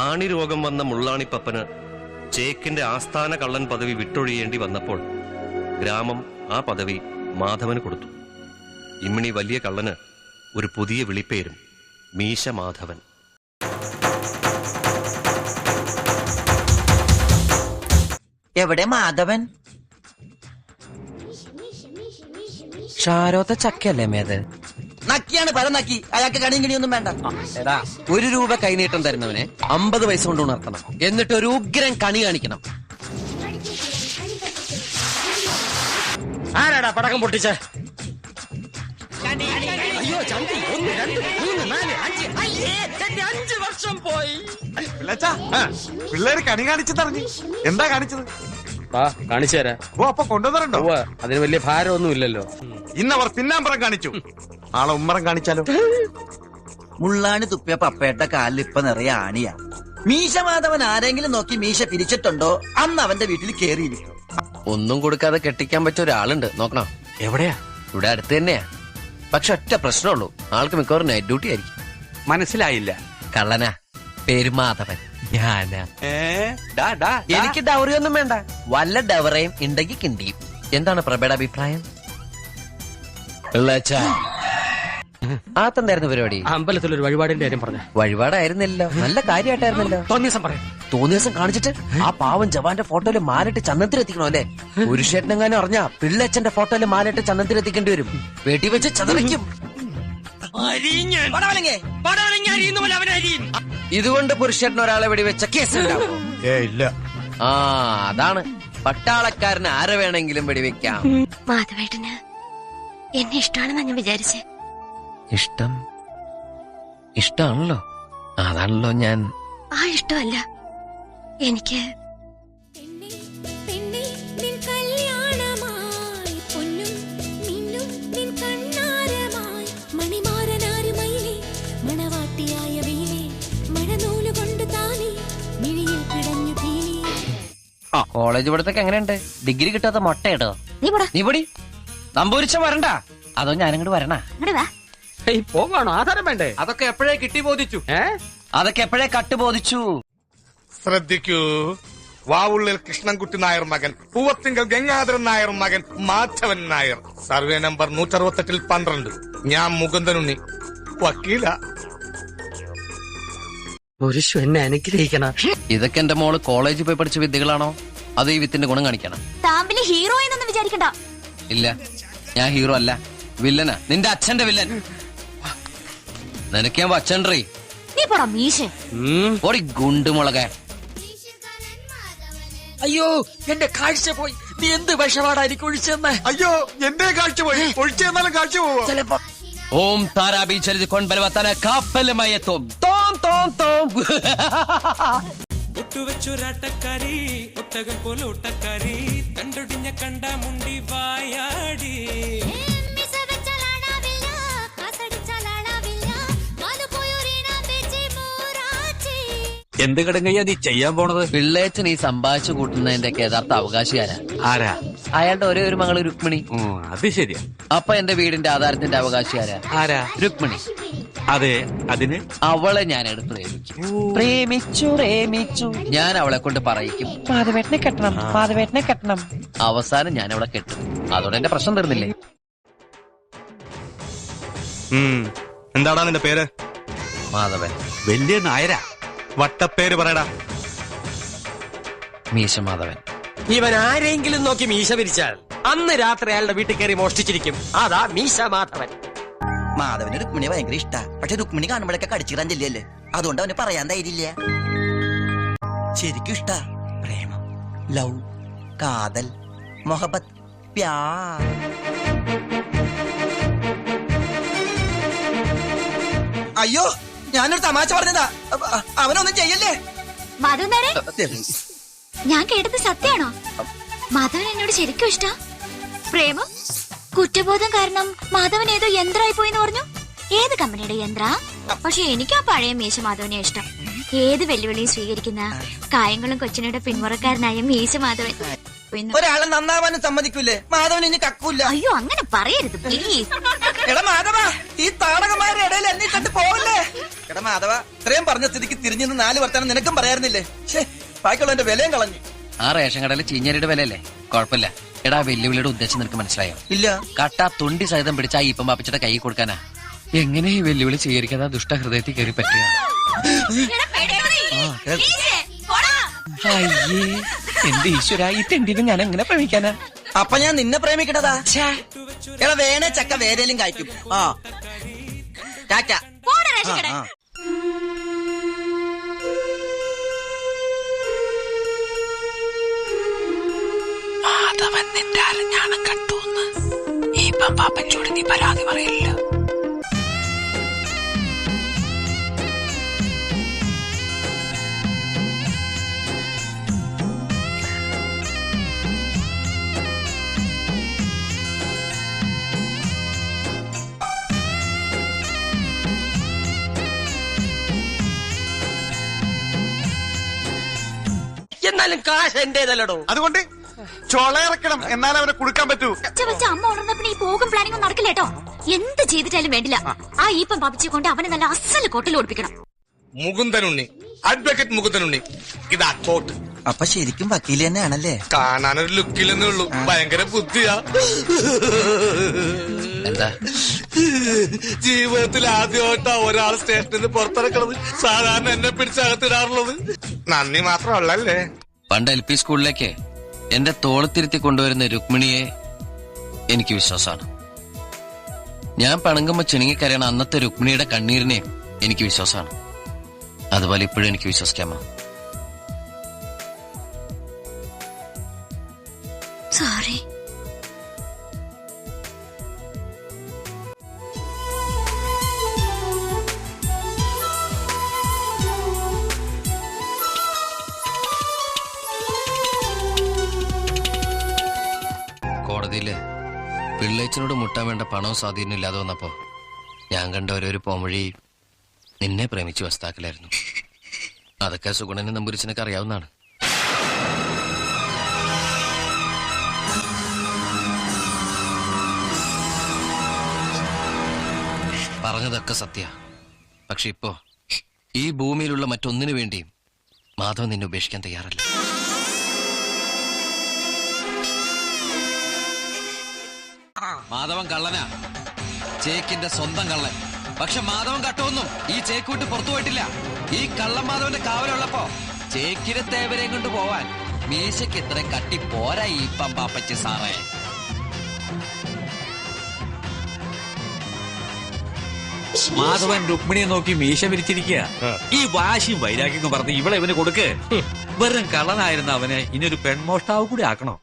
ആണിരോഗം വന്ന മുള്ളാണിപ്പപ്പന് ചേക്കിന്റെ ആസ്ഥാന കള്ളൻ പദവി വിട്ടൊഴിയേണ്ടി വന്നപ്പോൾ ഗ്രാമം ആ പദവി മാധവന് കൊടുത്തു. ഇമ്മിണി വലിയ കള്ളന് ഒരു പുതിയ വിളിപ്പേരും മീശ മാധവൻ. എവിടെ മാധവൻ? ഷാരോത്തെ ചക്കയല്ലേ മേത്? നക്കിയാണ് പരം നക്കി. അയാൾക്ക് കണിയും കിണിയൊന്നും വേണ്ട. എടാ, 1 രൂപ കൈനീട്ടം തരുന്നവനെ 50 പൈസ കൊണ്ട് ഉണർത്തണം. എന്നിട്ട് ഒരു ഉഗ്രൻ കണി കാണിക്കണം. ആരാടാ പടക്കം പൊട്ടിച്ചേ? അയ്യോ ചന്തി, 1 2 3 4 5 അയ്യേ, എന്റെ 5 വർഷം പോയി. പിള്ളേര് കണി കാണിച്ചതറിഞ്ഞു. എന്താ കാണിച്ചത്? കാണിച്ചു തരാ. ഓ, അപ്പൊ കൊണ്ടുവന്നിട്ടുണ്ടോ? അതിന് വലിയ ഭാരമൊന്നും ഇല്ലല്ലോ. ഇന്നവർ പിന്നാമ്പറം കാണിച്ചു. നാളെ ഉമ്മറം കാണിച്ചാലോ? മുള്ളാണി തുപ്പിയ പപ്പയുടെ കാലിൽ ഇപ്പൊ നിറയെ ആണിയാ. മീശ മാധവൻ ആരെങ്കിലും നോക്കി മീശ പിരിച്ചിട്ടുണ്ടോ അന്ന് അവന്റെ വീട്ടിൽ കേറിയിരിക്കും. ഒന്നും കൊടുക്കാതെ കെട്ടിക്കാൻ പറ്റിയ ഒരാളുണ്ട്, നോക്കണം. എവിടെയാ? ഇവിടെ അടുത്ത് തന്നെയാ. പക്ഷെ ഒറ്റ പ്രശ്നമുള്ളൂ, ആൾക്ക് മിക്കവാറും നൈറ്റ് ഡ്യൂട്ടി ആയിരിക്കും. മനസ്സിലായില്ല. കള്ളനാ, പേര് മാധവൻ. ഞാനാ. എനിക്ക് ഡൗറി ഒന്നും വേണ്ട, വല്ല ഡവറയും ഉണ്ടെങ്കിൽ കിണ്ടിയും. എന്താണ് പ്രഭയുടെ അഭിപ്രായം? ആത്തെന്തായിരുന്നു പരിപാടി? അമ്പലത്തിലൊരു വഴിപാടിന്റെ കാര്യം പറഞ്ഞു. വഴിപാടായിരുന്നല്ലോ, നല്ല കാര്യമായിട്ടായിരുന്നല്ലോ. തോന്നിയസം കാണിച്ചിട്ട് ആ പാവം ജവാന്റെ ഫോട്ടോയില് മാലിട്ട് ചന്ദനത്തിലെത്തിക്കണോ അല്ലേ? ഒരു ഷേട്ടനെങ്ങാനും അറിഞ്ഞാ പിള്ളച്ചന്റെ ഫോട്ടോയില് മാലിട്ട് ചന്ദനത്തിലെത്തിക്കേണ്ടി വരും. വെട്ടി വെച്ച് ചതറിക്കും. ഇതുകൊണ്ട് പുരുഷേട്ടൻ ഒരാളെ വെടിവെച്ച കേസ് ഇല്ല. ആ, അതാണ് പട്ടാളക്കാരന് ആരെ വേണമെങ്കിലും വെടിവെക്കാം. മാധവേട്ടന് എന്നെ ഇഷ്ടമാണെന്നാ ഞാൻ വിചാരിച്ചേ. ഇഷ്ടാണല്ലോ. അതാണല്ലോ ഞാൻ. ആ ഇഷ്ടമല്ല, എനിക്ക് കോളേജ് പഠിത്തൊക്കെ എങ്ങനെയുണ്ട്? ഡിഗ്രി കിട്ടാത്ത മൊട്ടയിടോ? നീ പൊടി നമ്പൂരിച്ച വരണ്ട. അതോ ഞാനിങ്ങോട്ട് വരണ? പോകാണോ? ആധാരം വേണ്ടേ? അതൊക്കെ എപ്പോഴേ കിട്ടി ബോധിച്ചു. അതൊക്കെ എപ്പോഴേ കട്ട് ബോധിച്ചു. ശ്രദ്ധിക്കൂ. വാവുള്ളിൽ കൃഷ്ണൻകുട്ടി നായർ മകൻ, പൂവത്തിങ്കൽ ഗംഗാധരൻ നായർ മകൻ മാധവൻ നായർ. Survey number 168 12. ഞാൻ മുകുന്ദനുണ്ണി, വക്കീല. പുരുഷ എന്നെ അനുഗ്രഹിക്കണം. ഇതൊക്കെ എന്റെ മോള് കോളേജിൽ പോയി പഠിച്ച വിദ്യകളാണോ? അത് ഈ വിത്തിന്റെ ഗുണം കാണിക്കണം. താമ്പില് ഹീറോ എന്നൊന്നും വിചാരിക്കണ്ട. ഇല്ല, ഞാൻ ഹീറോ അല്ല, വില്ലനാ. നിന്റെ അച്ഛന്റെ വില്ലൻ. നിനക്ക് ഞാൻ വച്ചൻട്രീ. നീ പോടാ മീശ. ഓടി ഗുണ്ടുമുളകെ. അയ്യോ, എന്റെ കാഴ്ച പോയി. നീ എന്ത് വിഷമാടാ എനിക്ക് ഒഴിച്ചെന്ന്? അയ്യോ, എന്റെ കാഴ്ച പോയി. ഒഴിച്ചു തന്നാലും കാഴ്ച പോവോ? ചിലപ്പോ ഓം താരാബി ചരിത് കൊൺബലവത്തന കാപ്പലുമയത്തും തോം തോം തോം. ഒട്ടുവച്ചൊരാട്ടക്കാരി, ഒട്ടകം പോലെ ഒട്ടക്കാരി, കണ്ടൊടിഞ്ഞ കണ്ട മുണ്ടി വായാടി. എന്ത് കിടങ്ങയ്യാ നീ ചെയ്യാൻ പോണത്? പിള്ളേച്ചൻ ഈ സമ്പാദിച്ചു കൂട്ടുന്നതിന്റെ യഥാർത്ഥ അവകാശിയാരാ? ആരാ? അയാളുടെ ഒരേ ഒരു മകള് രുക്മിണി. അത് ശരിയാ. അപ്പൊ എന്റെ വീടിന്റെ ആധാരത്തിന്റെ അവകാശിയാരാ? ആരാ? രുക്മിണി. അതെ, അതിന് അവളെ ഞാൻ എടുത്ത് പ്രേമിച്ചു. ഞാൻ അവളെ കൊണ്ട് പറയിക്കും, മാധവേട്ടനെ കെട്ടണം. അവസാനം ഞാൻ അവളെ കെട്ടും. അതോടെ എന്റെ പ്രശ്നം തീർന്നില്ലേ? എന്താടാ നിന്റെ പേര്? മാധവൻ. വലിയ നായരാ. വട്ടപ്പേര് പറയടാ. മീശ മാധവൻ. ഇവൻ ആരെങ്കിലും നോക്കി മീശ പിരിച്ചാൽ അന്ന് രാത്രി അയാളുടെ വീട്ടിൽ കയറി മോഷ്ടിച്ചിരിക്കും. അതാ മീശ മാധവൻ. മാധവന് രുക്മിണി ഭയങ്കര ഇഷ്ടാ. പക്ഷെ രുക്മിണി കാണുമ്പോഴൊക്കെ കടിച്ചിടാൻ ചെല്ലല്ലേ, അതുകൊണ്ട് അവന് പറയാൻ ധൈര്യമില്ല. ശരിക്കും ഇഷ്ടാ. പ്രേമം, ലവ്, കാതൽ, മൊഹബത്ത്, പ്യാർ. അയ്യോ, ഞാനൊരു തമാശ പറഞ്ഞതാ. അവനൊന്നും ചെയ്യല്ലേ. മാധവൻ, ഞാൻ കേട്ടത് സത്യാണോ? മാധവൻ എന്നോട് ശരിക്കും ഇഷ്ട? പ്രേമം, കുറ്റബോധം കാരണം മാധവൻ ഏതോ യന്ത്രമായി പോയിന്ന് പറഞ്ഞു. ഏത് കമ്പനിയുടെ യന്ത്ര? പക്ഷെ എനിക്ക് ആ പഴയ മീശ മാധവനെ ഇഷ്ടം. ഏത് വെല്ലുവിളിയും സ്വീകരിക്കുന്ന കായംകുളം കൊച്ചിനയുടെ പിന്മുറക്കാരനായ മീശ മാധവൻ. പിന്നെ ഒരാളെ നന്നാവാനും സമ്മതിക്കൂലേ? മാധവൻ ഇനി കക്കൂല. അയ്യോ അങ്ങനെ പറയരുത് പ്ലീസ്. എടാ മാധവ, ഈ താടകന്മാരുടെ ഇടയിൽ എന്നെ ഇട്ടിട്ട് പോവല്ലേ? എടാ മാധവ, ഇത്രയും പറഞ്ഞ സ്ഥിതിക്ക് തിരിഞ്ഞെന്ന് 4 വർത്താനം നിനക്കും പറയാറുന്നില്ലേ? ബാക്കിയുള്ളവന്റെ വിലയും കളഞ്ഞു. ആ റേഷൻ കടയിലെ ചീഞ്ഞരിയുടെ വിലയല്ലേ? കുഴപ്പമില്ല. എടാ വെല്ലുവിളിയുടെ ഉദ്ദേശം നിനക്ക് മനസ്സിലായോ? ഇല്ല. കട്ട തൊണ്ടി സഹിതം പിടിച്ച ആ ഈപ്പം പാപ്പച്ചിയുടെ കൈ കൊടുക്കാനാ. എങ്ങനെ ഈ വെല്ലുവിളി സ്വീകരിക്കാതെ ദുഷ്ടഹൃദയത്തിൽ കയറി പറ്റുക? അയ്യേ, എന്റെ ഈശ്വര, ഈ തെണ്ടിനെ ഞാൻ എങ്ങനെ പ്രേമിക്കാനാ? അപ്പൊ ഞാൻ നിന്നെ പ്രേമിക്കണതാ. എടാ വേണേ ചക്ക വേരയിലും കായ്ക്കും. ആ ടാറ്റ. മാധവൻ നിന്റെ അരഞ്ഞാണം കട്ടൂന്ന് ഈപ്പം പാപ്പച്ചോട് നീ പരാതി പറയില്ല. എന്നാലും കാശ് എന്റേതല്ലടോ. അതുകൊണ്ട് ചൊളയിറക്കണം, എന്നാലും അവനെ കൊടുക്കാൻ പറ്റൂ. വെച്ച അമ്മ ഉണർന്നപ്പോ ഈ പോകും പ്ലാനിംഗ് ഒന്നും നടക്കില്ല കേട്ടോ. എന്ത് ചെയ്തിട്ടാലും വേണ്ടില്ല, ആ ഈപ്പം പാപ്പിച്ചെ കൊണ്ട് അവനെ നല്ല അസല് കോട്ടിൽ ഓടിപ്പിക്കണം. മുകുന്ദനുണ്ണി, അഡ്വക്കേറ്റ് മുകുന്ദനുണ്ണി, ഇതാ കോട്ട്. അപ്പൊ ശരിക്കും വക്കീല് തന്നെയാണല്ലേ? കാണാനൊരു ലുക്കിലെന്നേ ഉള്ളൂ, ഭയങ്കര ബുദ്ധിയാ. എന്താ ജീവിതത്തിൽ ആദ്യമായിട്ടാ ഒരാൾ സ്റ്റേഷനിൽ നിന്ന് പുറത്തിറക്കണത്. സാധാരണ എന്നെ പിടിച്ചകത്തിടാറുള്ളത്. നന്ദി മാത്രമല്ലേ. പണ്ട് LP സ്കൂളിലേക്ക് എന്റെ തോളത്തിരുത്തി കൊണ്ടുവരുന്ന രുക്മിണിയെ എനിക്ക് വിശ്വാസമാണ്. ഞാൻ പണങ്ങുമ്പോ ചിണുങ്ങിക്കരയണ അന്നത്തെ രുക്മിണിയുടെ കണ്ണീരിനെ എനിക്ക് വിശ്വാസമാണ്. അതുപോലെ ഇപ്പോഴും എനിക്ക് വിശ്വസിക്കാമോ? സോറി. കോടതിയില് പിള്ളേച്ചനോട് മുട്ടാൻ വേണ്ട പണവും സ്വാധീനം ഇല്ലാതെ വന്നപ്പോ ഞാൻ കണ്ട ഒരു പോംവഴി നിന്നെ പ്രേമിച്ച് വസ്താക്കലായിരുന്നു. അതൊക്കെ സുഗുണനെ നമ്പൂരിച്ചനൊക്കെ അറിയാവുന്നതാണ്. പറഞ്ഞതൊക്കെ സത്യ. പക്ഷെ ഇപ്പോ ഈ ഭൂമിയിലുള്ള മറ്റൊന്നിനു വേണ്ടിയും മാധവൻ നിന്നെ ഉപേക്ഷിക്കാൻ തയ്യാറല്ല. മാധവൻ കള്ളനാ, ചേക്കിന്റെ സ്വന്തം കള്ളൻ. പക്ഷെ മാധവൻ കട്ടൊന്നും ഈ ചേക്ക് വിട്ട് പുറത്തു പോയിട്ടില്ല. ഈ കള്ളൻ മാധവന്റെ കാവലുള്ളപ്പോ ചേക്കിനെ തേവരെയും കൊണ്ട് പോവാൻ മീശയ്ക്ക് ഇത്ര കട്ടി പോരാ ഈ പാപ്പച്ചി സാറേ. മാധവൻ രുക്മിണിയെ നോക്കി മീശ വിരിച്ചിരിക്കുക. ഈ വാശിയും വൈരാഗ്യം പറഞ്ഞ് ഇവളെ ഇവന് കൊടുക്ക്. വെറും കള്ളനായിരുന്ന അവനെ ഇനിയൊരു പെൺമോഷ്ടാവ് കൂടി ആക്കണോ?